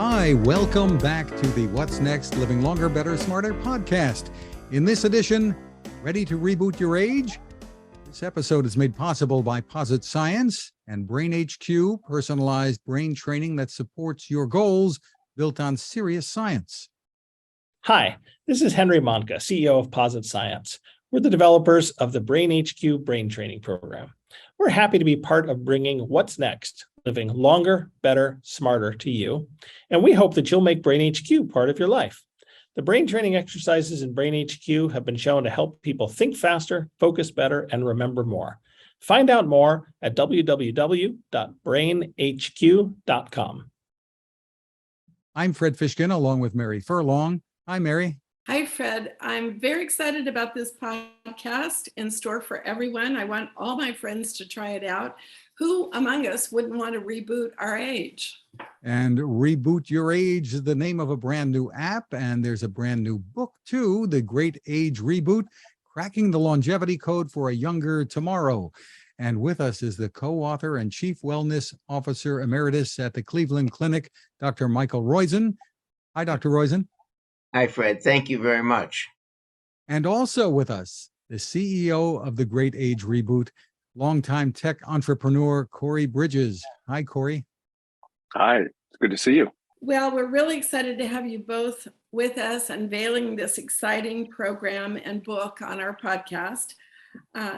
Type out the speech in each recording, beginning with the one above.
Hi, welcome back to the What's Next Living Longer, Better, Smarter podcast. In this edition, ready to reboot your age? This episode is made possible by Posit Science and Brain HQ, personalized brain training that supports your goals, built on serious science. Hi, this is Henry Monka, CEO of Posit Science. We're the developers of the Brain HQ Brain Training Program. We're happy to be part of bringing What's Next, living longer, better, smarter to you. And we hope that you'll make Brain HQ part of your life. The brain training exercises in Brain HQ have been shown to help people think faster, focus better, and remember more. Find out more at www.brainhq.com. I'm Fred Fishkin, along with Mary Furlong. Hi, Mary. Hi, Fred. I'm very excited about this podcast in store for everyone. I want all my friends to try it out. Who among us wouldn't want to reboot our age? And Reboot Your Age is the name of a brand new app, and there's a brand new book too, The Great Age Reboot, Cracking the Longevity Code for a Younger Tomorrow. And with us is the co-author and Chief Wellness Officer Emeritus at the Cleveland Clinic, Dr. Michael Roizen. Hi, Dr. Roizen. Hi, Fred. Thank you very much. And also with us, the CEO of the Great Age Reboot, longtime tech entrepreneur, Corey Bridges. Hi, Corey. Hi, it's good to see you. Well, we're really excited to have you both with us, unveiling this exciting program and book on our podcast.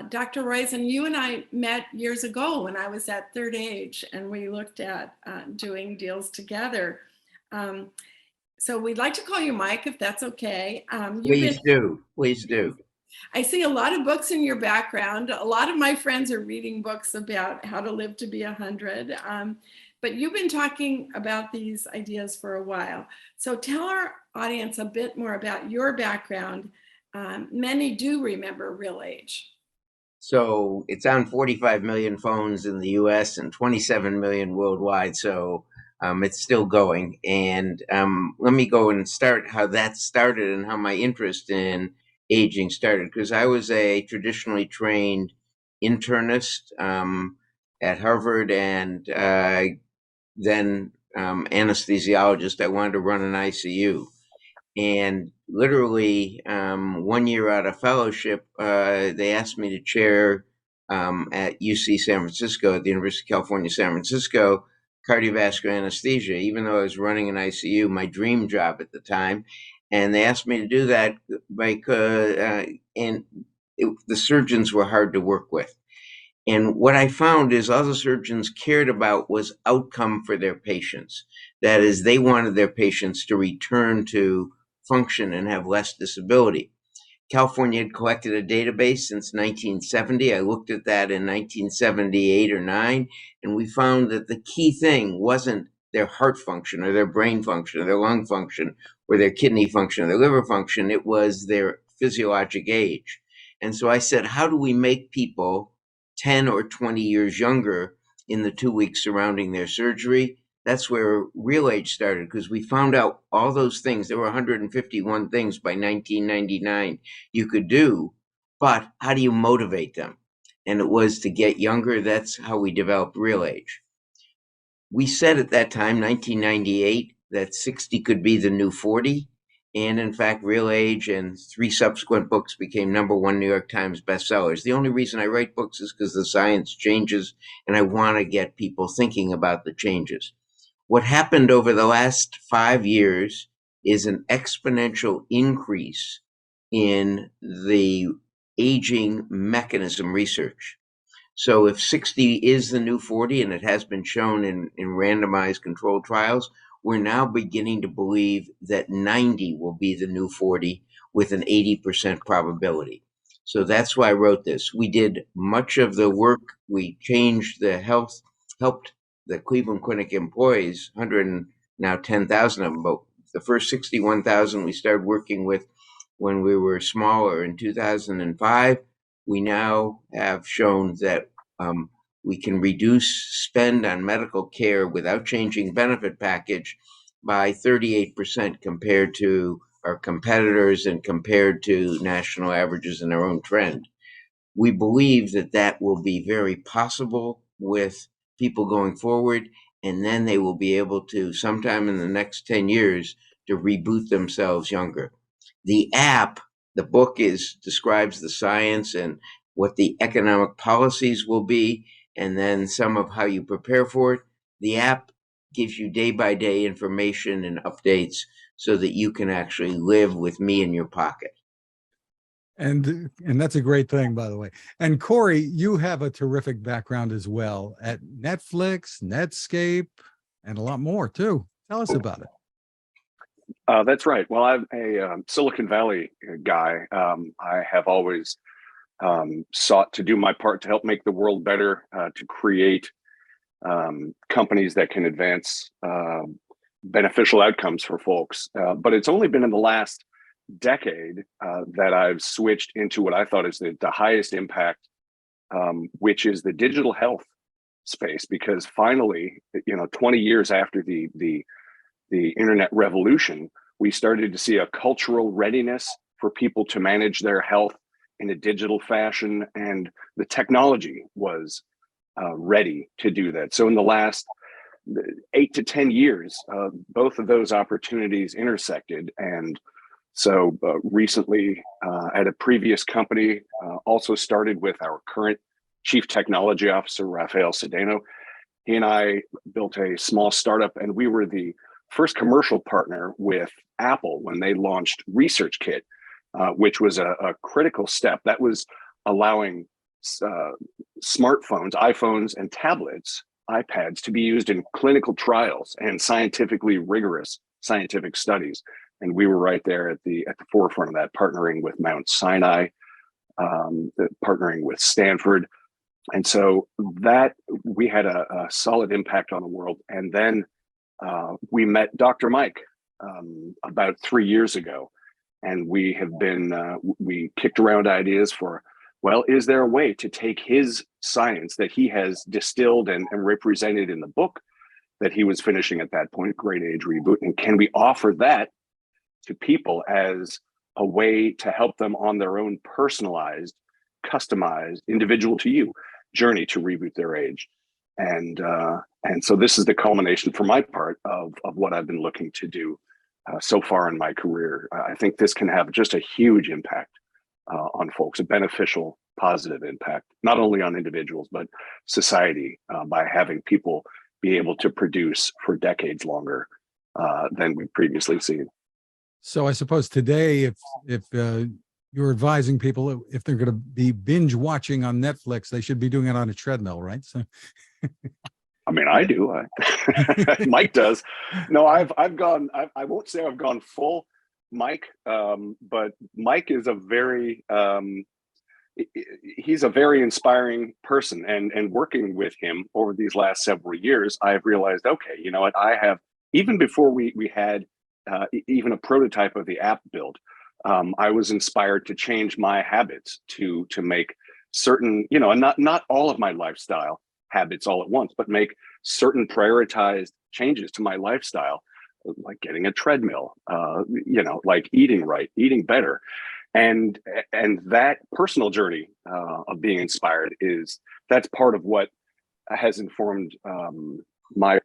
Dr. Roizen, you and I met years ago when I was at Third Age, and we looked at doing deals together. So we'd like to call you Mike, if that's okay. Please do. I see a lot of books in your background. A lot of my friends are reading books about how to live to be 100. But you've been talking about these ideas for a while. So tell our audience a bit more about your background. Many do remember Real Age. So it's on 45 million phones in the US and 27 million worldwide. So it's still going. And let me go and start how that started and how my interest in aging started. Because I was a traditionally trained internist at Harvard and then anesthesiologist. I wanted to run an ICU. And literally 1 year out of fellowship, they asked me to chair at UC San Francisco, at the University of California, San Francisco, cardiovascular anesthesia, even though I was running an ICU, my dream job at the time. And they asked me to do that because the surgeons were hard to work with. And what I found is all the surgeons cared about was outcome for their patients. That is, they wanted their patients to return to function and have less disability. California had collected a database since 1970. I looked at that in 1978 or 9, and we found that the key thing wasn't their heart function or their brain function or their lung function or their kidney function or their liver function. It was their physiologic age. And so I said, how do we make people 10 or 20 years younger in the 2 weeks surrounding their surgery? That's where Real Age started, because we found out all those things. There were 151 things by 1999 you could do, but how do you motivate them? And it was to get younger. That's how we developed Real Age. We said at that time, 1998, that 60 could be the new 40. And in fact, Real Age and 3 subsequent books became #1 New York Times bestsellers. The only reason I write books is because the science changes, and I want to get people thinking about the changes. What happened over the last 5 years is an exponential increase in the aging mechanism research. So if 60 is the new 40, and it has been shown in randomized controlled trials, we're now beginning to believe that 90 will be the new 40 with an 80% probability. So that's why I wrote this. We did much of the work. We changed the health, helped the Cleveland Clinic employees, 110,000 of them, but the first 61,000 we started working with when we were smaller in 2005. We now have shown that we can reduce spend on medical care without changing benefit package by 38% compared to our competitors and compared to national averages in our own trend. We believe that that will be very possible with people going forward. and then they will be able to, sometime in the next 10 years, to reboot themselves younger. The app, the book describes the science and what the economic policies will be, and then some of how you prepare for it. The app gives you day-by-day information and updates so that you can actually live with me in your pocket. And that's a great thing, by the way. And Corey, you have a terrific background as well at Netflix, Netscape, and a lot more too. Tell us about it. That's right. Well, I'm a Silicon Valley guy. I have always sought to do my part to help make the world better, to create companies that can advance beneficial outcomes for folks. But it's only been in the last decade that I've switched into what I thought is the highest impact, which is the digital health space. Because finally, 20 years after the internet revolution, we started to see a cultural readiness for people to manage their health in a digital fashion, and the technology was ready to do that. So in the last 8 to 10 years, both of those opportunities intersected. And so recently at a previous company, also started with our current Chief Technology Officer, Rafael Cedeno. He and I built a small startup, and we were the first commercial partner with Apple when they launched ResearchKit, which was a critical step. That was allowing smartphones, iPhones, and tablets, iPads, to be used in clinical trials and scientifically rigorous scientific studies. And we were right there at the forefront of that, partnering with Mount Sinai, partnering with Stanford. And so that we had a solid impact on the world. And then we met Dr. Mike about 3 years ago, and we have been, we kicked around ideas for, well, is there a way to take his science that he has distilled and represented in the book that he was finishing at that point, Great Age Reboot, and can we offer that to people as a way to help them on their own personalized, customized, individual to you journey to reboot their age? And so this is the culmination for my part of what I've been looking to do so far in my career. I think this can have just a huge impact on folks, a beneficial, positive impact, not only on individuals, but society, by having people be able to produce for decades longer than we've previously seen. So I suppose today, if you're advising people, if they're going to be binge watching on Netflix, they should be doing it on a treadmill, right? So, I mean, I do. Mike does. No, I've gone. I won't say I've gone full Mike, but Mike is a very he's a very inspiring person, and working with him over these last several years, I've realized, okay, you know what, I have, even before we had even a prototype of the app built, I was inspired to change my habits to make certain, and not all of my lifestyle habits all at once, but make certain prioritized changes to my lifestyle, like getting a treadmill, like eating right, eating better. And that personal journey of being inspired that's part of what has informed my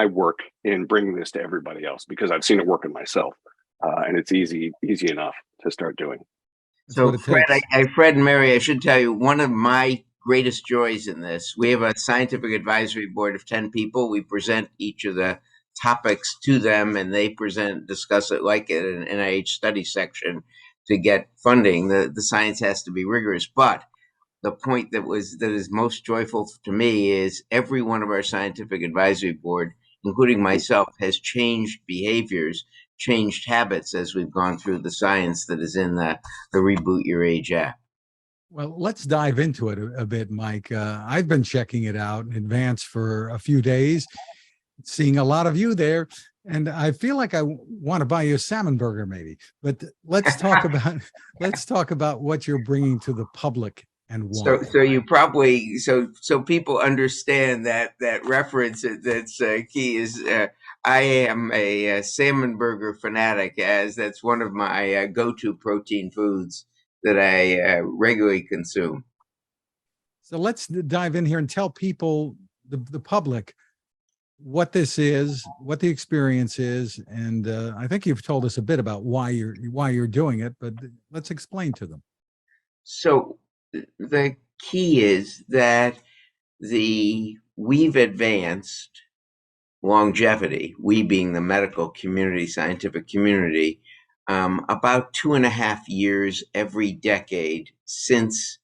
work in bringing this to everybody else, because I've seen it work in myself, and it's easy enough to start doing. So Fred, Fred and Mary, I should tell you, one of my greatest joys in this, we have a scientific advisory board of 10 people. We present each of the topics to them, and they discuss it like in an NIH study section to get funding. The science has to be rigorous, but the point that is most joyful to me is every one of our scientific advisory board, including myself, has changed behaviors, changed habits as we've gone through the science that is in the Reboot Your Age app. Well, let's dive into it a bit, Mike. I've been checking it out in advance for a few days, seeing a lot of you there, and I feel like I want to buy you a salmon burger, maybe. But let's talk about what you're bringing to the public and why. So you probably so people understand that reference that's key is I am a salmon burger fanatic, as that's one of my go-to protein foods that I regularly consume. So let's dive in here and tell people, the public, what this is, what the experience is, and I think you've told us a bit about why you're doing it, but let's explain to them. So the key is that we've advanced longevity, we being the medical community, scientific community, about 2.5 years every decade since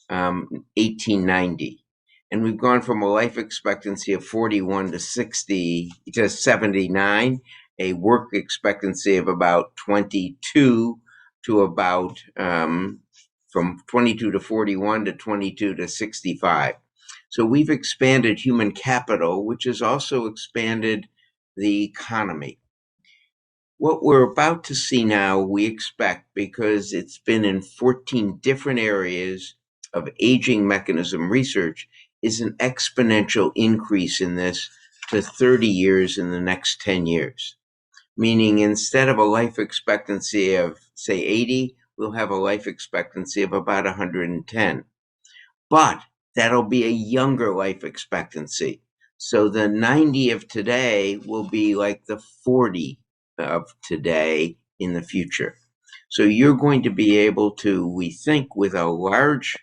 1890. And we've gone from a life expectancy of 41 to 60 to 79, a work expectancy of about 22 to about from 22 to 41 to 22 to 65. So we've expanded human capital, which has also expanded the economy. What we're about to see now, we expect, because it's been in 14 different areas of aging mechanism research, is an exponential increase in this to 30 years in the next 10 years. Meaning instead of a life expectancy of, say, 80, we'll have a life expectancy of about 110. But that'll be a younger life expectancy. So the 90 of today will be like the 40 of today in the future. So you're going to be able to, we think, with a large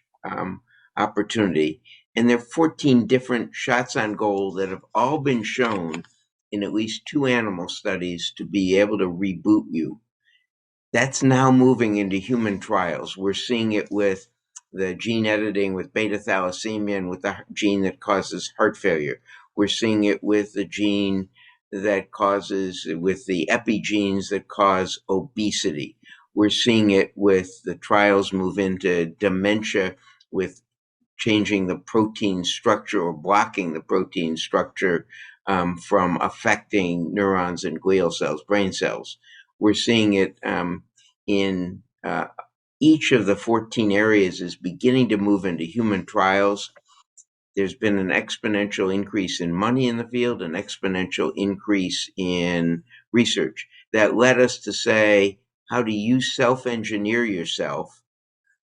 opportunity, and there are 14 different shots on goal that have all been shown in at least 2 animal studies to be able to reboot you. That's now moving into human trials. We're seeing it with the gene editing with beta thalassemia and with the gene that causes heart failure. We're seeing it with the gene that causes, with the epigenes that cause obesity. We're seeing it with the trials move into dementia with changing the protein structure or blocking the protein structure from affecting neurons and glial cells, brain cells. We're seeing it in each of the 14 areas is beginning to move into human trials. There's been an exponential increase in money in the field, an exponential increase in research that led us to say, how do you self-engineer yourself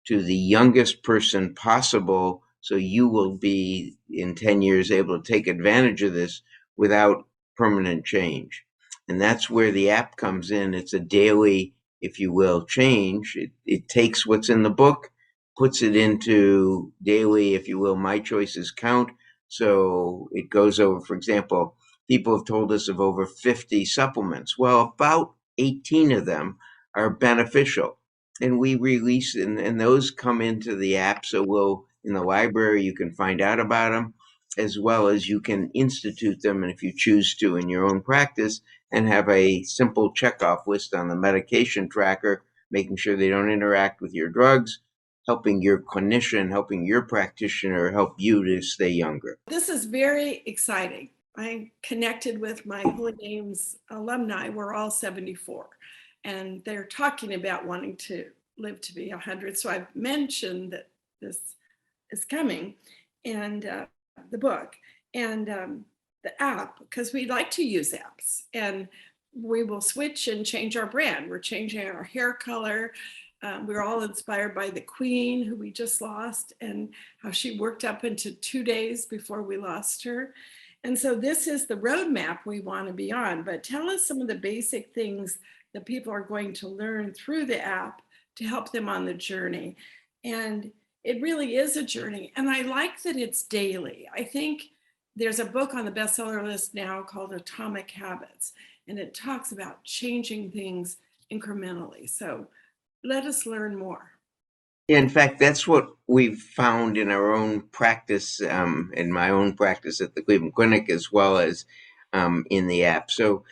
to the youngest person possible so you will be in 10 years able to take advantage of this without permanent change? And that's where the app comes in. It's a daily, if you will, change. It takes what's in the book, puts it into daily, if you will, my choices count. So it goes over, for example, people have told us of over 50 supplements. Well, about 18 of them are beneficial. And we release, and those come into the app. So in the library, you can find out about them, as well as you can institute them, and if you choose to, in your own practice, and have a simple checkoff list on the medication tracker, making sure they don't interact with your drugs, helping your clinician, helping your practitioner, help you to stay younger. This is very exciting. I connected with my Holy Names alumni. We're all 74, and they're talking about wanting to live to be 100. So I've mentioned that this is coming, and the book, and the app, because we like to use apps, and we will switch and change our brand. We're changing our hair color. We're all inspired by the Queen, who we just lost, and how she worked up into 2 days before we lost her. And so this is the roadmap we want to be on. But tell us some of the basic things that people are going to learn through the app to help them on the journey. And it really is a journey. And I like that it's daily. I think there's a book on the bestseller list now called Atomic Habits, and it talks about changing things incrementally. So let us learn more. In fact, that's what we've found in our own practice, in my own practice at the Cleveland Clinic, as well as in the app. So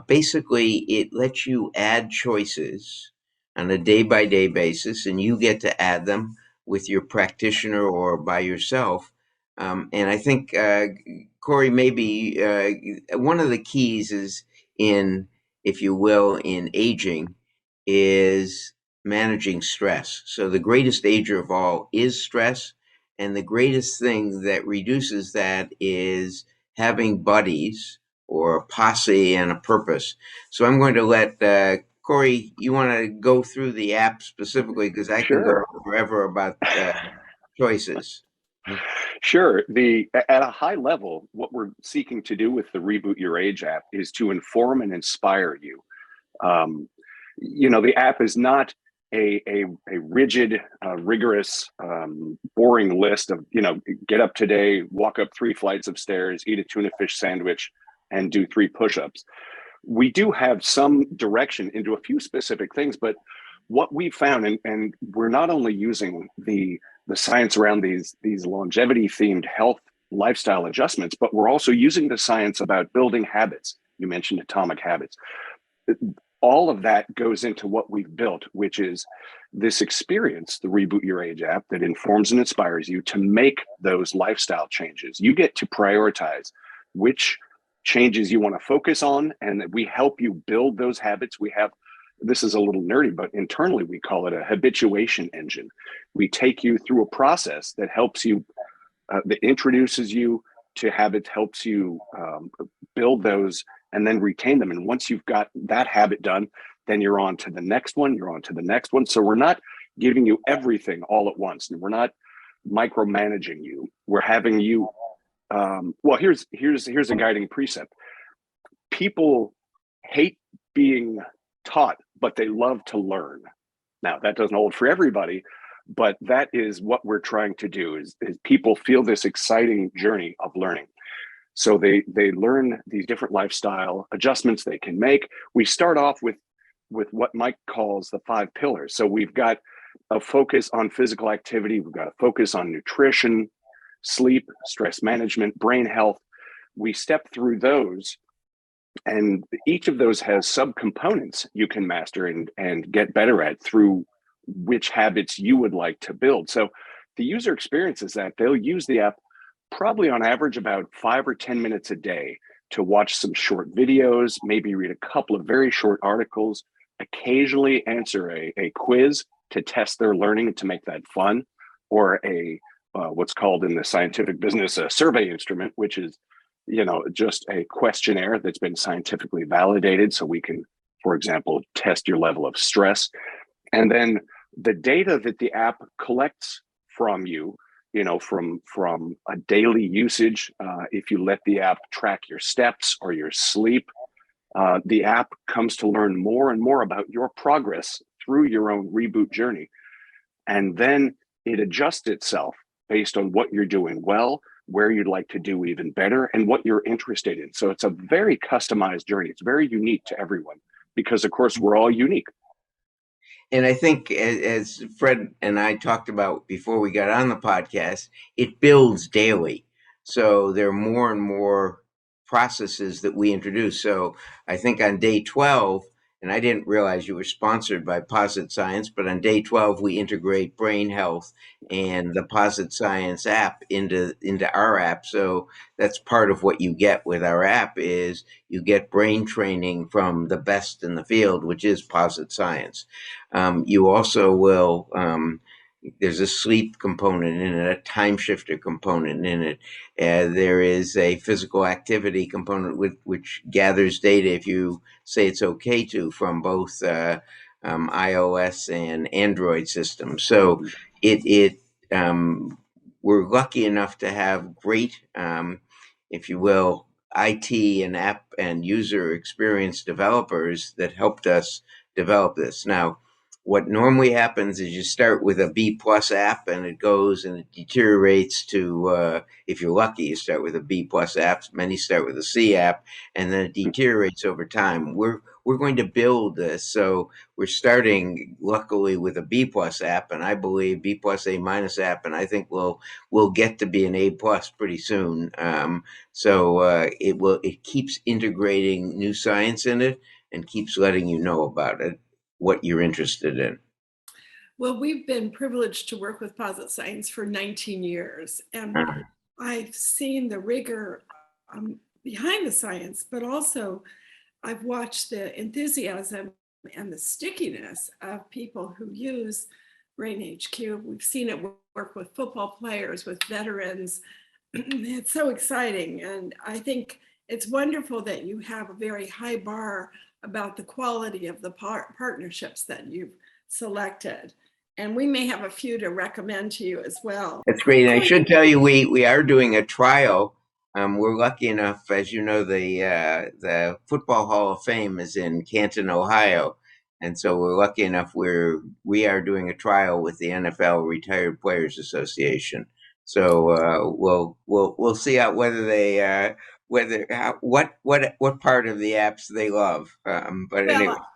basically, it lets you add choices on a day-by-day basis, and you get to add them with your practitioner or by yourself. And I think, Corey, maybe one of the keys is in, if you will, in aging is managing stress. So the greatest ager of all is stress. And the greatest thing that reduces that is having buddies or a posse and a purpose. So I'm going to let Corey, you want to go through the app specifically, because I can go Sure. forever about choices. Sure. At a high level, what we're seeking to do with the Reboot Your Age app is to inform and inspire you. The app is not a rigid, rigorous, boring list of, get up today, walk up 3 flights of stairs, eat a tuna fish sandwich, and do 3 push-ups. We do have some direction into a few specific things, but what we found, and we're not only using the science around these longevity themed health lifestyle adjustments, but we're also using the science about building habits. You mentioned atomic habits. All of that goes into what we've built, which is this experience, the Reboot Your Age app, that informs and inspires you to make those lifestyle changes. You get to prioritize which changes you want to focus on, and that we help you build those habits. This is a little nerdy, but internally we call it a habituation engine. We take you through a process that helps you, that introduces you to habits, helps you build those and then retain them. And once you've got that habit done, then you're on to the next one, you're on to the next one. So we're not giving you everything all at once, and we're not micromanaging you. We're having you, here's a guiding precept. People hate being taught, but they love to learn. Now, that doesn't hold for everybody, but that is what we're trying to do, is people feel this exciting journey of learning. So they learn these different lifestyle adjustments they can make. We start off with what Mike calls the 5 pillars. So we've got a focus on physical activity. We've got a focus on nutrition, sleep, stress management, brain health. We step through those, and each of those has subcomponents you can master and get better at through which habits you would like to build. So the user experience is that they'll use the app probably on average about 5 or 10 minutes a day to watch some short videos, maybe read a couple of very short articles, occasionally answer a quiz to test their learning and to make that fun, or what's called in the scientific business a survey instrument, which is just a questionnaire that's been scientifically validated, so we can, for example, test your level of stress. And then the data that the app collects from you, from a daily usage, if you let the app track your steps or your sleep, the app comes to learn more and more about your progress through your own reboot journey. And then it adjusts itself based on what you're doing well, where you'd like to do even better, and what you're interested in. So it's a very customized journey. It's very unique to everyone because, of course, we're all unique. And I think, as Fred and I talked about before we got on the podcast, it builds daily. So there are more and more processes that we introduce. So I think on day 12, and I didn't realize you were sponsored by Posit Science, but on day 12, we integrate brain health and the Posit Science app into our app. So that's part of what you get with our app is you get brain training from the best in the field, which is Posit Science. You also will, there's a sleep component in it, a time shifter component in it. There is a physical activity component which gathers data if you say it's okay to from both iOS and Android systems. So we're lucky enough to have great, if you will, IT and app and user experience developers that helped us develop this. Now, what normally happens is you start with a B+ app and it goes and it deteriorates to, if you're lucky, you start with a B+ app. Many start with a C app, and then it deteriorates over time. We're going to build this, so we're starting luckily with a B+ app, and I believe B+ A- app, and I think we'll get to be an A+ pretty soon. It keeps integrating new science in it and keeps letting you know about it, what you're interested in. Well, we've been privileged to work with Posit Science for 19 years, and I've seen the rigor behind the science, but also I've watched the enthusiasm and the stickiness of people who use Brain HQ. We've seen it work with football players, with veterans. It's so exciting, and I think it's wonderful that you have a very high bar about the quality of the partnerships that you've selected. And we may have a few to recommend to you as well. That's great. And I Corey, should tell you, we are doing a trial. We're lucky enough, as you know, the Football Hall of Fame is in Canton, Ohio, and so we're lucky enough we are doing a trial with the NFL Retired Players Association. So we'll see out whether they what part of the apps they love. But anyway. well,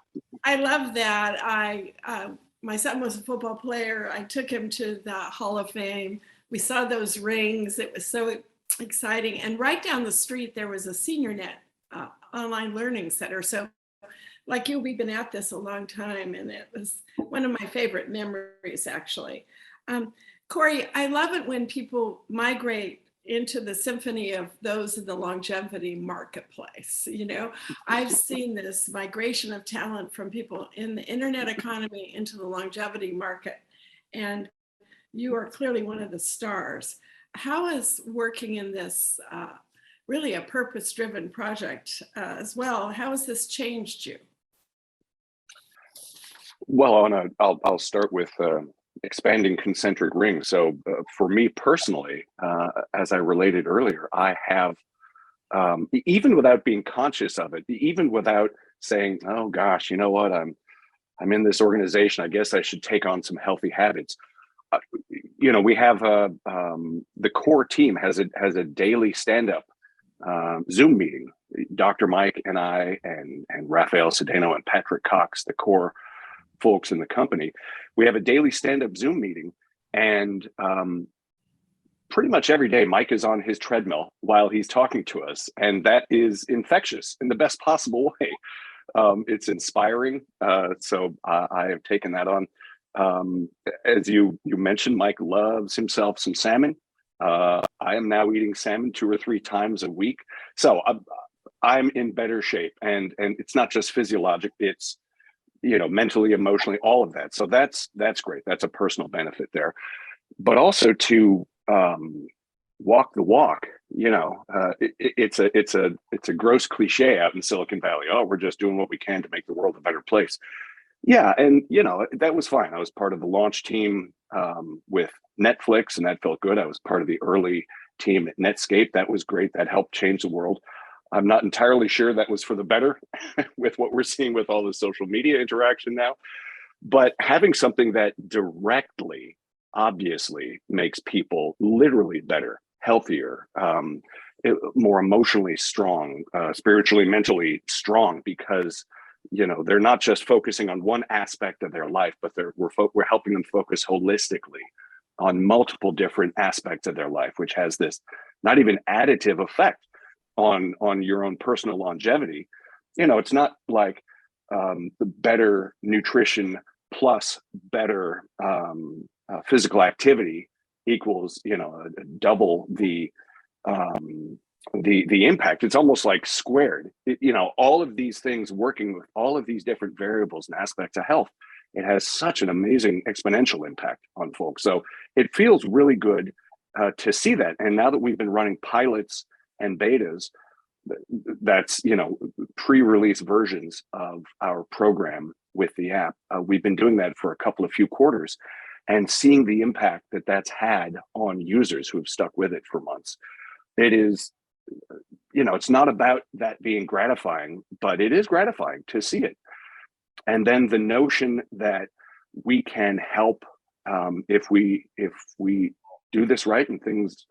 I love that. My son was a football player. I took him to the Hall of Fame. We saw those rings. It was so exciting. And right down the street, there was a SeniorNet online learning center. So like you, we've been at this a long time, and it was one of my favorite memories, actually. Corey, I love it when people migrate into the symphony of those in the longevity marketplace. You know, I've seen this migration of talent from people in the internet economy into the longevity market, and you are clearly one of the stars. How is working in this really a purpose-driven project as well, how has this changed you? Well, I'll start with expanding concentric rings. So for me personally, as I related earlier, I have, even without being conscious of it, even without saying, oh gosh, you know what, I'm in this organization, I guess I should take on some healthy habits. You know, we have the core team has a daily stand-up Zoom meeting. Dr. Mike and I and Raphael Cedeno and Patrick Cox, the core folks in the company, we have a daily stand-up Zoom meeting, and pretty much every day Mike is on his treadmill while he's talking to us, and that is infectious in the best possible way. It's inspiring, so I have taken that on. As you mentioned, Mike loves himself some salmon. I am now eating salmon 2 or 3 times a week, so I'm in better shape, and it's not just physiologic, it's, you know, mentally, emotionally, all of that. So that's great. That's a personal benefit there, but also to walk the walk. You know, it's a gross cliche out in Silicon Valley. Oh, we're just doing what we can to make the world a better place. Yeah, and you know, that was fine. I was part of the launch team with Netflix, and that felt good. I was part of the early team at Netscape. That was great. That helped change the world. I'm not entirely sure that was for the better with what we're seeing with all the social media interaction now, but having something that directly, obviously makes people literally better, healthier, more emotionally strong, spiritually, mentally strong, because, you know, they're not just focusing on one aspect of their life, but we're helping them focus holistically on multiple different aspects of their life, which has this not even additive effect on your own personal longevity. You know, it's not like the better nutrition plus better physical activity equals, you know, double the impact. It's almost like squared. You know, all of these things working with all of these different variables and aspects of health, it has such an amazing exponential impact on folks. So it feels really good to see that. And now that we've been running pilots and betas, that's, you know, pre-release versions of our program with the app, we've been doing that for a few quarters, and seeing the impact that that's had on users who have stuck with it for months. It is, you know, it's not about that being gratifying, but it is gratifying to see it. And then the notion that we can help, if we do this right and things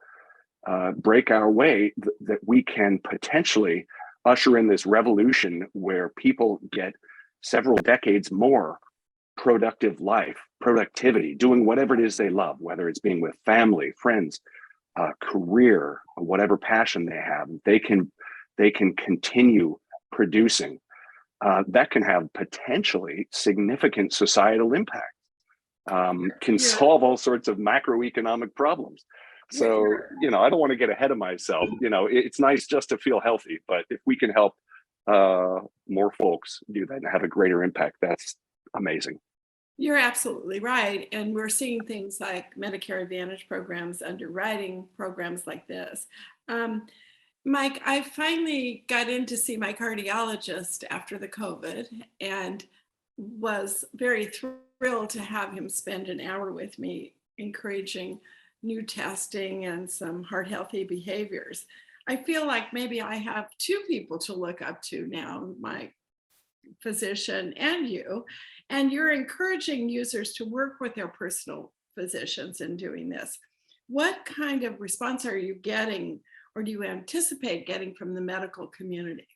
break our way, that we can potentially usher in this revolution where people get several decades more productivity, doing whatever it is they love, whether it's being with family, friends, career, whatever passion they have. They can continue producing. That can have potentially significant societal impact. Can solve all sorts of macroeconomic problems. So, you know, I don't want to get ahead of myself. You know, it's nice just to feel healthy, but if we can help more folks do that and have a greater impact, that's amazing. You're absolutely right. And we're seeing things like Medicare Advantage programs, underwriting programs like this. Mike, I finally got in to see my cardiologist after the COVID and was very thrilled thrilled to have him spend an hour with me, encouraging new testing and some heart healthy behaviors. I feel like maybe I have two people to look up to now, my physician and you, and you're encouraging users to work with their personal physicians in doing this. What kind of response are you getting, or do you anticipate getting from the medical community?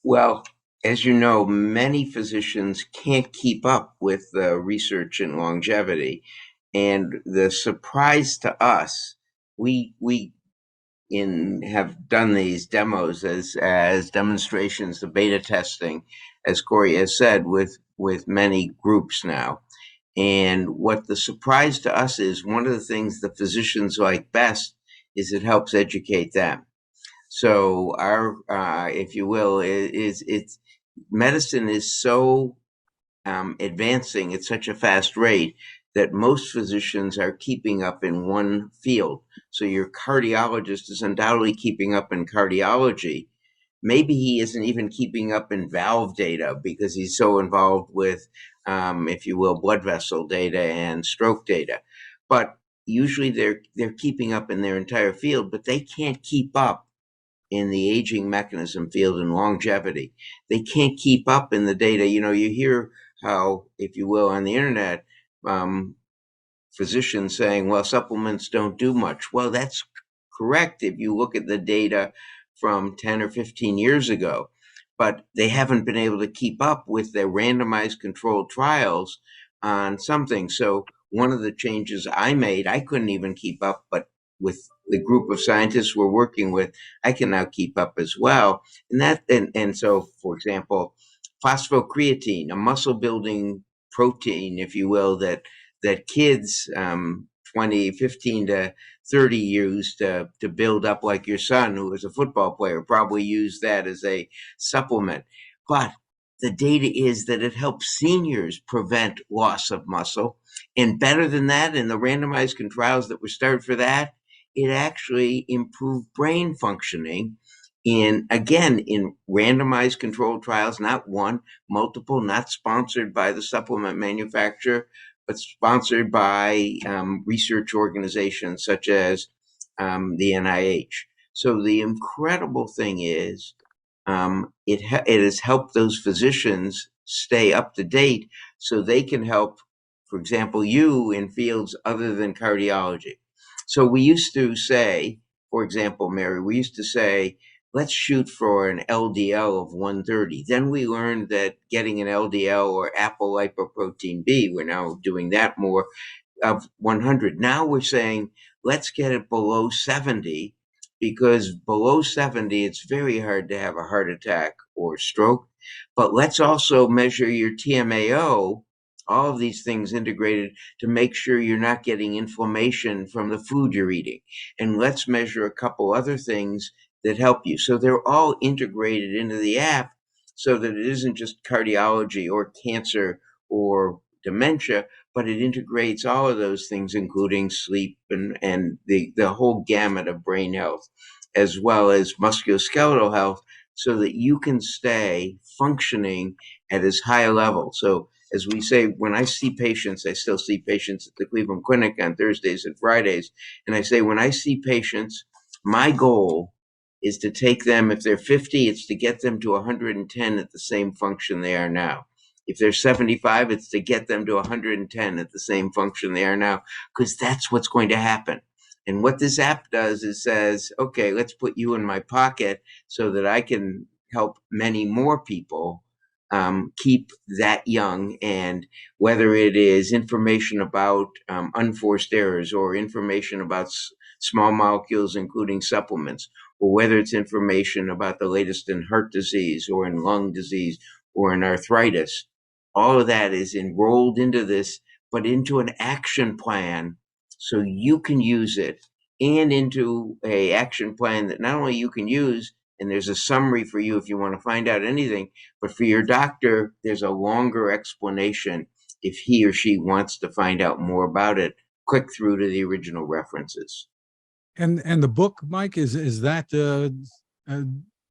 Well, as you know, many physicians can't keep up with the research in longevity. And the surprise to us, we have done these demos as demonstrations, the beta testing, as Corey has said, with many groups now. And what the surprise to us is, one of the things the physicians like best is it helps educate them. So our, if you will, it's medicine is so advancing at such a fast rate that most physicians are keeping up in one field. So your cardiologist is undoubtedly keeping up in cardiology. Maybe he isn't even keeping up in valve data because he's so involved with, if you will, blood vessel data and stroke data. But usually they're keeping up in their entire field, but they can't keep up in the aging mechanism field and longevity. They can't keep up in the data. You know, you hear how, if you will, on the internet, physicians saying, well, supplements don't do much. Well, that's correct if you look at the data from 10 or 15 years ago, but they haven't been able to keep up with their randomized controlled trials on something. So one of the changes I made, I couldn't even keep up, but with the group of scientists we're working with, I can now keep up as well. And so, for example, phosphocreatine, a muscle building protein, if you will, that kids 15 to 30 use to build up, like your son, who is a football player, probably use that as a supplement. But the data is that it helps seniors prevent loss of muscle. And better than that, in the randomized trials that were started for that, it actually improved brain functioning in randomized controlled trials, not one, multiple, not sponsored by the supplement manufacturer, but sponsored by research organizations such as the NIH. So the incredible thing is it has helped those physicians stay up to date so they can help, for example, you in fields other than cardiology. So we used to say, for example, Mary, we used to say, let's shoot for an LDL of 130. Then we learned that getting an LDL or apolipoprotein B, we're now doing that more, of 100. Now we're saying, let's get it below 70, because below 70, it's very hard to have a heart attack or stroke. But let's also measure your TMAO, all of these things integrated, to make sure you're not getting inflammation from the food you're eating. And let's measure a couple other things that help you. So they're all integrated into the app so that it isn't just cardiology or cancer or dementia, but it integrates all of those things, including sleep and the whole gamut of brain health, as well as musculoskeletal health, so that you can stay functioning at as high a level. So as we say, when I see patients, I still see patients at the Cleveland Clinic on Thursdays and Fridays. And I say, when I see patients, my goal is to take them, if they're 50, it's to get them to 110 at the same function they are now. If they're 75, it's to get them to 110 at the same function they are now, because that's what's going to happen. And what this app does is says, okay, let's put you in my pocket so that I can help many more people keep that young. And whether it is information about unforced errors, or information about small molecules, including supplements, or whether it's information about the latest in heart disease or in lung disease or in arthritis, all of that is enrolled into this, but into an action plan so you can use it, and into a action plan that not only you can use, and there's a summary for you if you want to find out anything, but for your doctor, there's a longer explanation if he or she wants to find out more about it. Click through to the original references. And the book, Mike, is that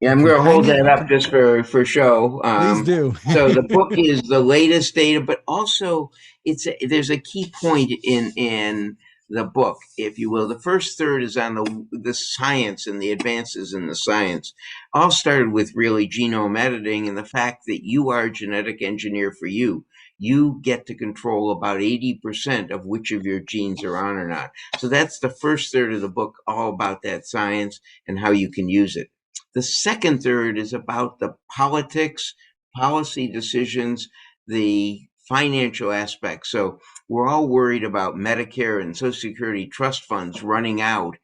Yeah, a I'm going to hold companion. that up just for show. Please do. So the book is the latest data, but also there's a key point in the book, if you will. The first third is on the science and the advances in the science. All started with really genome editing and the fact that you are a genetic engineer for you. You get to control about 80% of which of your genes are on or not. So that's the first third of the book, all about that science and how you can use it. The second third is about the politics, policy decisions, the financial aspects. So we're all worried about Medicare and Social Security trust funds running out,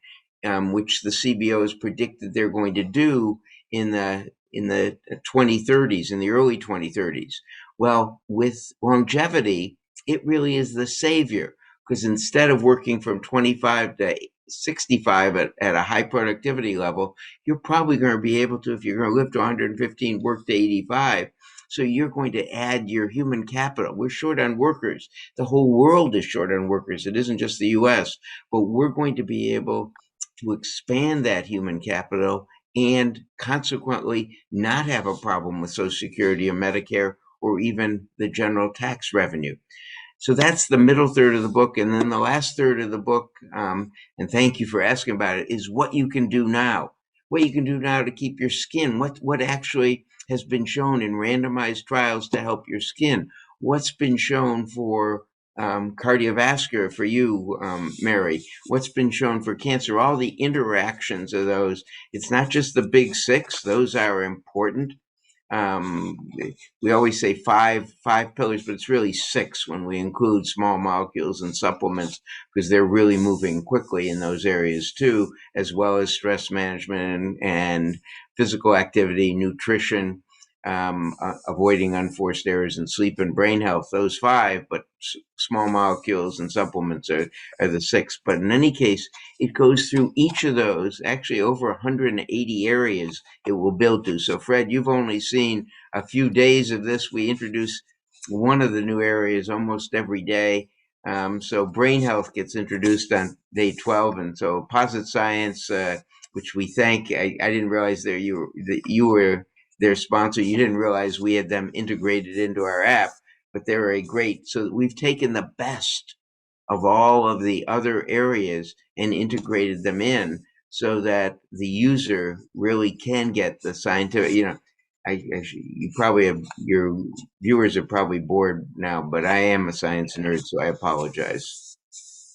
which the CBO has predicted they're going to do in the 2030s, in the early 2030s. Well, with longevity, it really is the savior, because instead of working from 25 to 65 at a high productivity level, you're probably going to be able to, if you're going to live to 115, work to 85. So you're going to add your human capital. We're short on workers. The whole world is short on workers. It isn't just the US, but we're going to be able to expand that human capital and consequently not have a problem with Social Security or Medicare or even the general tax revenue. So that's the middle third of the book. And then the last third of the book, and thank you for asking about it, is what you can do now. What you can do now to keep your skin. What actually has been shown in randomized trials to help your skin. What's been shown for cardiovascular for you, Mary. What's been shown for cancer. All the interactions of those. It's not just the big six. Those are important. Um, we always say five pillars, but it's really six when we include small molecules and supplements, because they're really moving quickly in those areas too, as well as stress management and physical activity, nutrition, avoiding unforced errors in sleep and brain health. Those five, but small molecules and supplements are the six. But in any case, it goes through each of those, actually over 180 areas it will build to. So Fred, you've only seen a few days of this. We introduce one of the new areas almost every day. So brain health gets introduced on day 12. And so Posit Science, which we thank, I didn't realize that you were their sponsor. You didn't realize we had them integrated into our app, but they're a great, so we've taken the best of all of the other areas and integrated them in so that the user really can get the scientific, you probably have, your viewers are probably bored now, but I am a science nerd, so I apologize.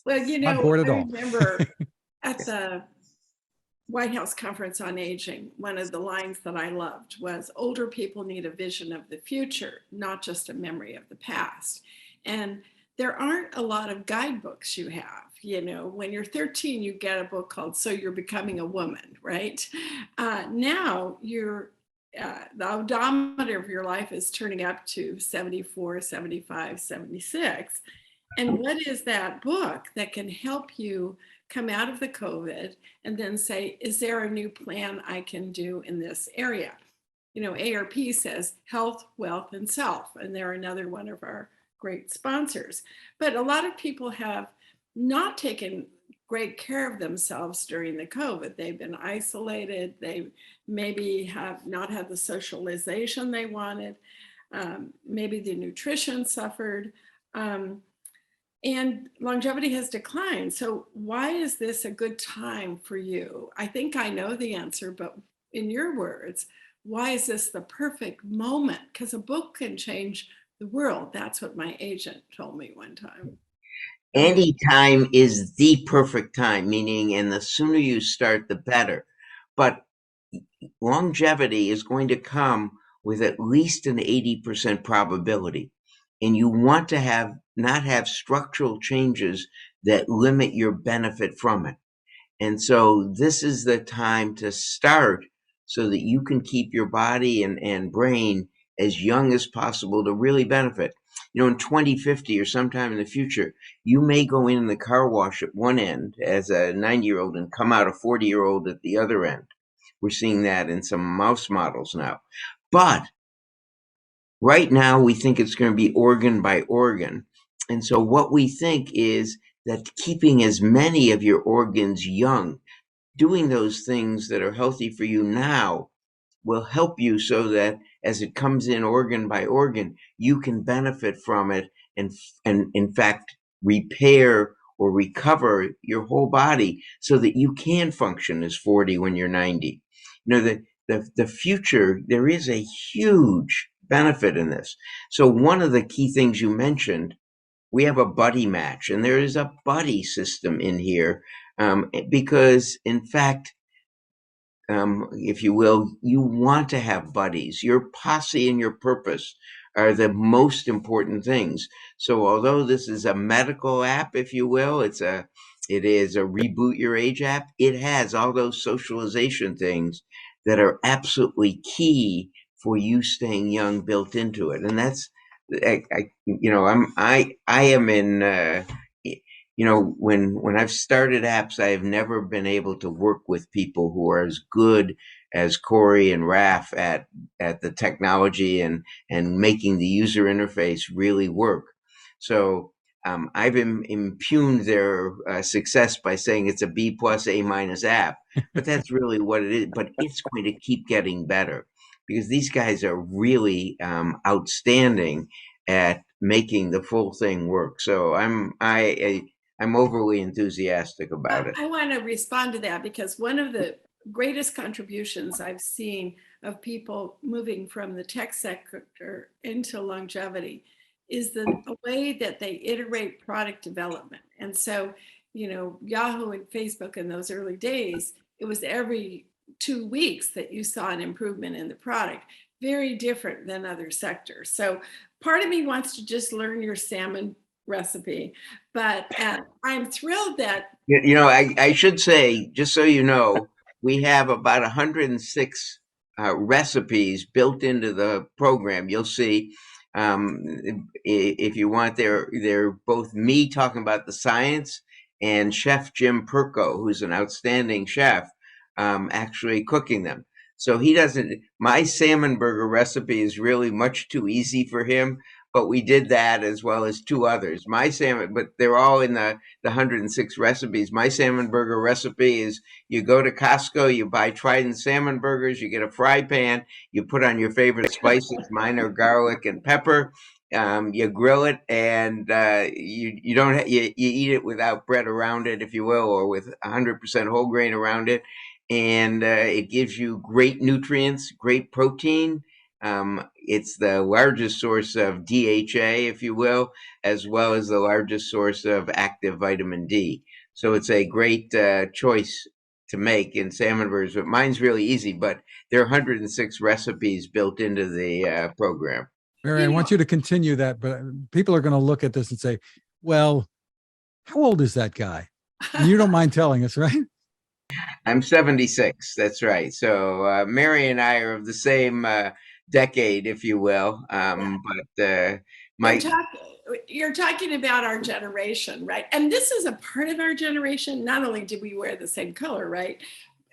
Well, Not bored at I all. remember at the White House Conference on Aging, one of the lines that I loved was, older people need a vision of the future, not just a memory of the past. And there aren't a lot of guidebooks you have. When you're 13, you get a book called So You're Becoming a Woman, right? Now the odometer of your life is turning up to 74, 75, 76. And what is that book that can help you come out of the COVID and then say, is there a new plan I can do in this area? ARP says health, wealth, and self, and they're another one of our great sponsors. But a lot of people have not taken great care of themselves during the COVID. They've been isolated. They maybe have not had the socialization they wanted. Maybe the nutrition suffered. And longevity has declined. So why is this a good time for you? I think I know the answer, but in your words, why is this the perfect moment? Because a book can change the world. That's what my agent told me one time. Any time is the perfect time, meaning, and the sooner you start, the better. But longevity is going to come with at least an 80% probability. And you want to not have structural changes that limit your benefit from it. And so this is the time to start so that you can keep your body and brain as young as possible to really benefit. In 2050 or sometime in the future, you may go in the car wash at one end as a 90-year-old and come out a 40-year-old at the other end. We're seeing that in some mouse models now. But right now, we think it's going to be organ by organ. And so what we think is that keeping as many of your organs young, doing those things that are healthy for you now, will help you so that as it comes in organ by organ, you can benefit from it and in fact repair or recover your whole body so that you can function as 40 when you're 90. You know, the future, there is a huge benefit in this. So one of the key things you mentioned, we have a buddy match, and there is a buddy system in here, because in fact, if you will, you want to have buddies. Your posse and your purpose are the most important things. So although this is a medical app, if you will, it is a Reboot Your Age app. It has all those socialization things that are absolutely key for you staying young built into it. And that's, I am in, when I've started apps, I have never been able to work with people who are as good as Corey and Raf at the technology and making the user interface really work. So I've impugned their success by saying it's a B plus A minus app, but that's really what it is. But it's going to keep getting better because these guys are really outstanding at making the full thing work. So I'm overly enthusiastic about it. I want to respond to that because one of the greatest contributions I've seen of people moving from the tech sector into longevity is the way that they iterate product development. And so, Yahoo and Facebook in those early days, it was every 2 weeks that you saw an improvement in the product, very different than other sectors. So part of me wants to just learn your salmon recipe, but I'm thrilled that I should say, just so you know, we have about 106 recipes built into the program. You'll see, if you want, they're both me talking about the science and Chef Jim Perko, who's an outstanding chef, actually cooking them. So my salmon burger recipe is really much too easy for him, but we did that as well as 2 others. My salmon, but they're all in the 106 recipes. My salmon burger recipe is you go to Costco, you buy Trident salmon burgers, you get a fry pan, you put on your favorite spices, mine are garlic and pepper. You grill it, and you don't you eat it without bread around it, if you will, or with 100% whole grain around it, and it gives you great nutrients, great protein. It's the largest source of DHA, if you will, as well as the largest source of active vitamin D. So it's a great choice to make in salmon burgers. But mine's really easy, but there are 106 recipes built into the program. Mary, I want you to continue that, but people are going to look at this and say, well, how old is that guy? And you don't mind telling us, right? I'm 76. That's right. So Mary and I are of the same decade, if you will. But you're talking about our generation, right? And this is a part of our generation. Not only did we wear the same color, right?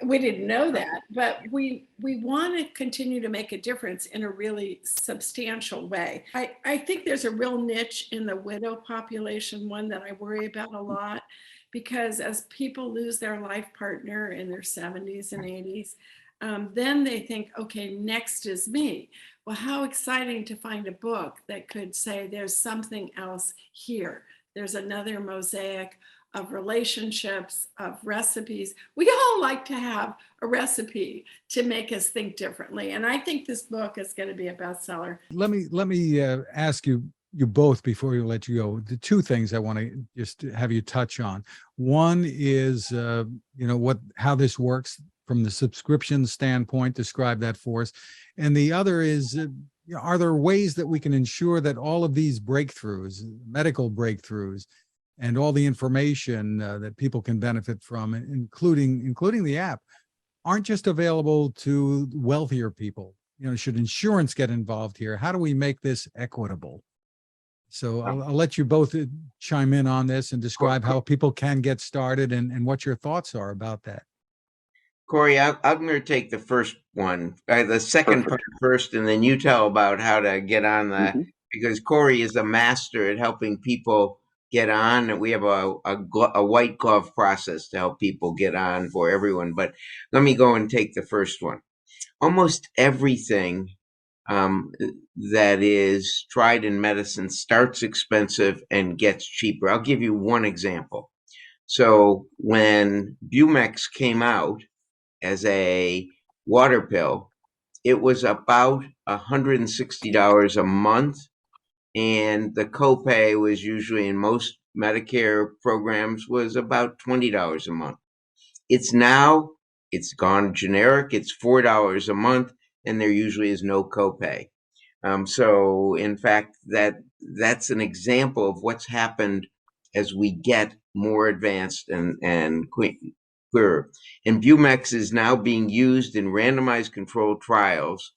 We didn't know that, but we want to continue to make a difference in a really substantial way. I think there's a real niche in the widow population, one that I worry about a lot, because as people lose their life partner in their 70s and 80s, then they think, okay, next is me. Well, how exciting to find a book that could say there's something else here. There's another mosaic of relationships, of recipes. We all like to have a recipe to make us think differently. And I think this book is going to be a bestseller. Let me ask you both before we let you go. The 2 things I want to just have you touch on. One is, how this works from the subscription standpoint. Describe that for us. And the other is, are there ways that we can ensure that all of these breakthroughs, medical breakthroughs, and all the information that people can benefit from, including the app, aren't just available to wealthier people? Should insurance get involved here? How do we make this equitable? So I'll let you both chime in on this and describe how people can get started and what your thoughts are about that. Corey, I'm going to take the first one, the second part first, and then you tell about how to get on that, because Corey is a master at helping people get on, and we have a white glove process to help people get on for everyone. But let me go and take the first one. almost everything that is tried in medicine starts expensive and gets cheaper. I'll give you one example. So when Bumex came out as a water pill, it was about $160 a month, and the copay was usually in most Medicare programs was about $20 a month. It's gone generic. It's $4 a month, and there usually is no copay. So in fact, that's an example of what's happened as we get more advanced and clearer. And Bumex is now being used in randomized controlled trials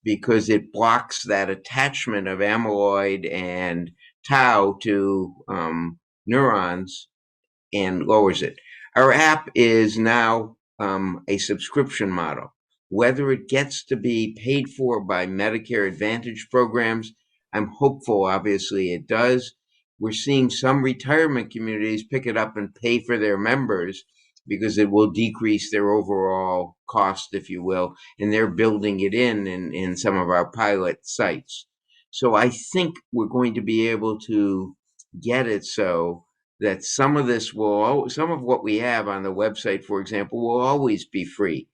because it blocks that attachment of amyloid and tau to neurons and lowers it. Our app is now a subscription model. Whether it gets to be paid for by Medicare Advantage programs, I'm hopeful, obviously it does. We're seeing some retirement communities pick it up and pay for their members because it will decrease their overall cost, if you will, and they're building it in some of our pilot sites. So I think we're going to be able to get it so that some of what we have on the website, for example, will always be free.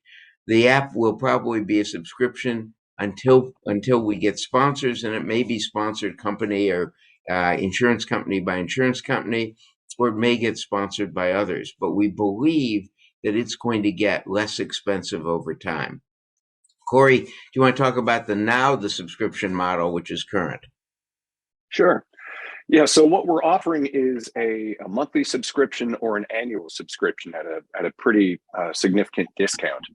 The app will probably be a subscription until we get sponsors, and it may be sponsored company or insurance company by insurance company, or it may get sponsored by others. But we believe that it's going to get less expensive over time. Corey, do you want to talk about the subscription model, which is current? Sure. Yeah, so what we're offering is a monthly subscription or an annual subscription at a pretty significant discount.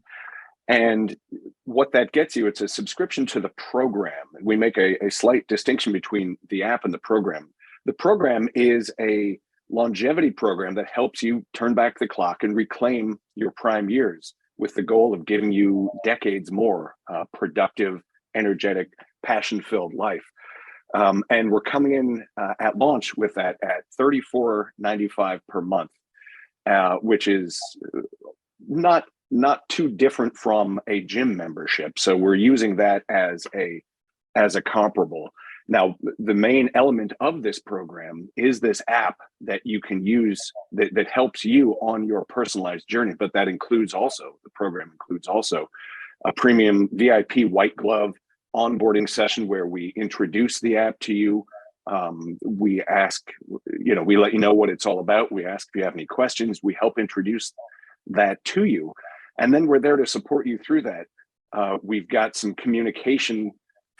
And what that gets you, it's a subscription to the program. We make a slight distinction between the app and the program. The program is a longevity program that helps you turn back the clock and reclaim your prime years with the goal of giving you decades more productive, energetic, passion-filled life. And we're coming in at launch with that at $34.95 per month, which is not too different from a gym membership. So we're using that as a comparable. Now, the main element of this program is this app that you can use that helps you on your personalized journey. But the program includes also a premium VIP white glove onboarding session where we introduce the app to you. We let you know what it's all about. We ask if you have any questions. We help introduce that to you. And then we're there to support you through that. We've got some communication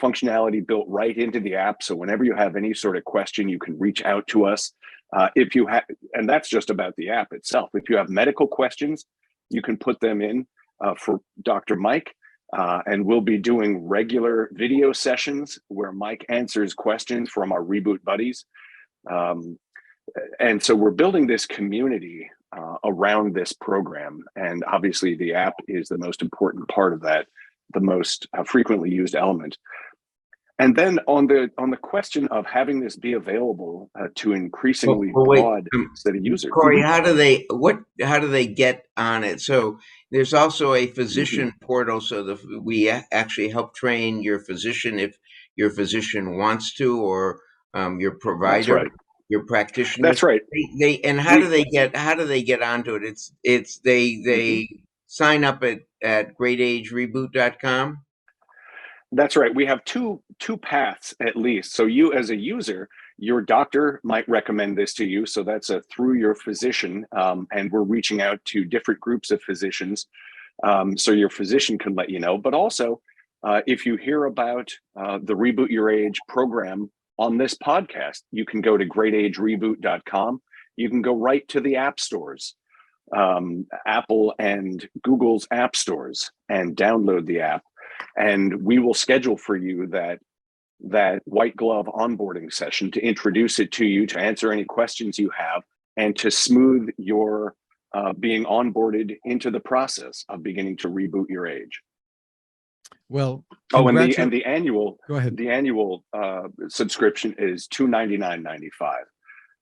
functionality built right into the app. So whenever you have any sort of question, you can reach out to us. And that's just about the app itself. If you have medical questions, you can put them in for Dr. Mike. And we'll be doing regular video sessions where Mike answers questions from our Reboot buddies. And so we're building this community around this program. And obviously the app is the most important part of that, the most frequently used element. And then on the question of having this be available to increasingly broad set of users. Corey, how do they get on it? So there's also a physician portal, so that we actually help train your physician if your physician wants to, or your provider, your practitioner. That's right. How do they get onto it? They sign up at greatagereboot.com. That's right. We have two paths at least. So you as a user, your doctor might recommend this to you. So that's through your physician. And we're reaching out to different groups of physicians. So your physician can let you know. But also, if you hear about the Reboot Your Age program on this podcast, you can go to greatagereboot.com. You can go right to the app stores, Apple and Google's app stores, and download the app. And we will schedule for you that white glove onboarding session to introduce it to you, to answer any questions you have, and to smooth your being onboarded into the process of beginning to reboot your age. Well, and the annual go ahead. The annual subscription is $299.95.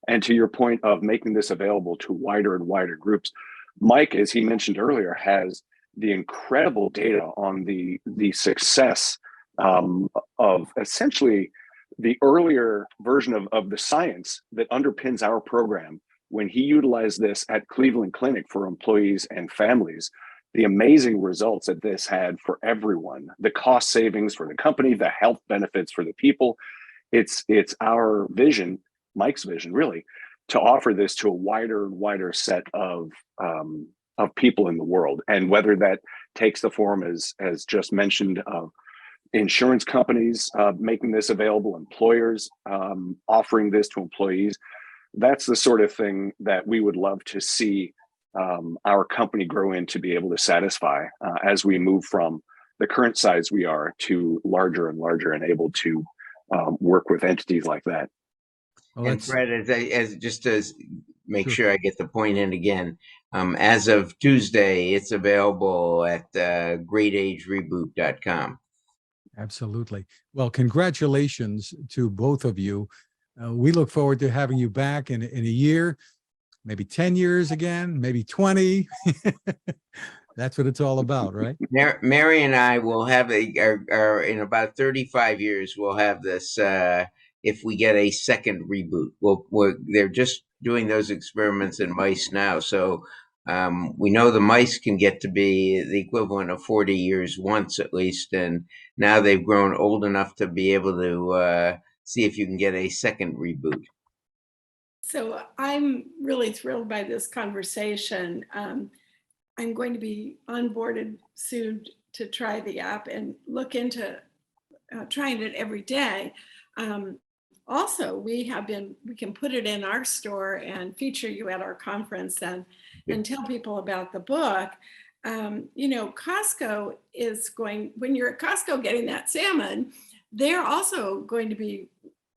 And to your point of making this available to wider and wider groups, Mike, as he mentioned earlier, has the incredible data on the success of essentially the earlier version of the science that underpins our program. When he utilized this at Cleveland Clinic for employees and families, the amazing results that this had for everyone, the cost savings for the company, the health benefits for the people. It's our vision, Mike's vision, really, to offer this to a wider and wider set of people in the world. And whether that takes the form, as just mentioned, of insurance companies making this available, employers offering this to employees, that's the sort of thing that we would love to see our company grow in, to be able to satisfy as we move from the current size we are to larger and larger, and able to work with entities like that. Well, And Fred, as just to make Sure. sure I get the point in again, as of Tuesday, it's available at greatagereboot.com. Absolutely. Well, congratulations to both of you. We look forward to having you back in a year, maybe 10 years again, maybe 20. That's what it's all about, right? Mary and I will have in about 35 years, we'll have this, if we get a second reboot. They're just doing those experiments in mice now. So we know the mice can get to be the equivalent of 40 years once at least. And now they've grown old enough to be able to see if you can get a second reboot. So I'm really thrilled by this conversation. I'm going to be onboarded soon to try the app and look into trying it every day. Also, we can put it in our store and feature you at our conference and tell people about the book. Costco is when you're at Costco getting that salmon, they're also going to be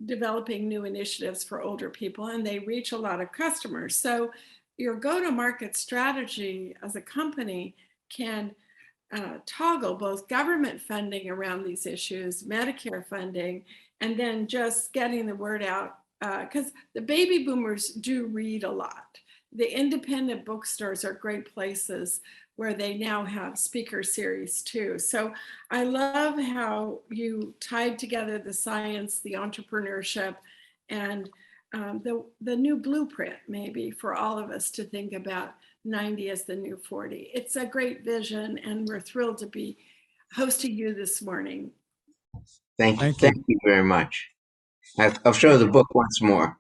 developing new initiatives for older people, and they reach a lot of customers. So your go-to-market strategy as a company can toggle both government funding around these issues, Medicare funding, and then just getting the word out, because the baby boomers do read a lot. The independent bookstores are great places where they now have speaker series too. So I love how you tied together the science, the entrepreneurship, and the new blueprint maybe for all of us to think about 90 as the new 40. It's a great vision, and we're thrilled to be hosting you this morning. Thank you very much. I'll show the book once more.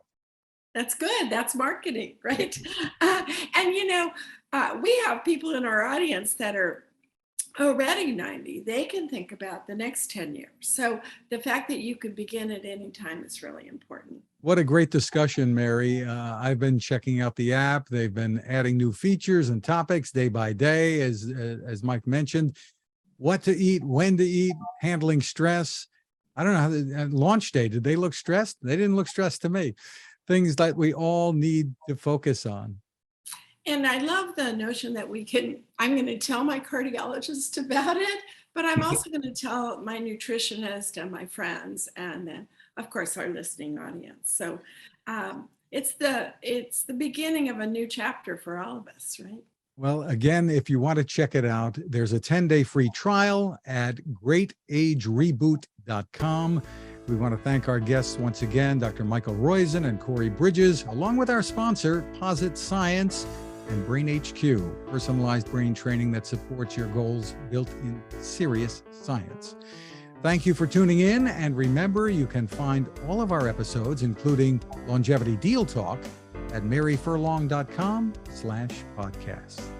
That's good. That's marketing, right? And we have people in our audience that are already 90. They can think about the next 10 years. So the fact that you could begin at any time is really important. What a great discussion, Mary. I've been checking out the app. They've been adding new features and topics day by day, as Mike mentioned. What to eat, when to eat, handling stress. I don't know how at launch day, did they look stressed? They didn't look stressed to me. Things that we all need to focus on. And I love the notion that I'm going to tell my cardiologist about it, but I'm also going to tell my nutritionist and my friends, and of course our listening audience. So it's the beginning of a new chapter for all of us, right? Well, again, if you want to check it out, there's a 10-day free trial at greatagereboot.com. We want to thank our guests once again, Dr. Michael Roizen and Corey Bridges, along with our sponsor, Posit Science and Brain HQ, personalized brain training that supports your goals built in serious science. Thank you for tuning in. And remember, you can find all of our episodes, including Longevity Deal Talk, at maryfurlong.com/podcast.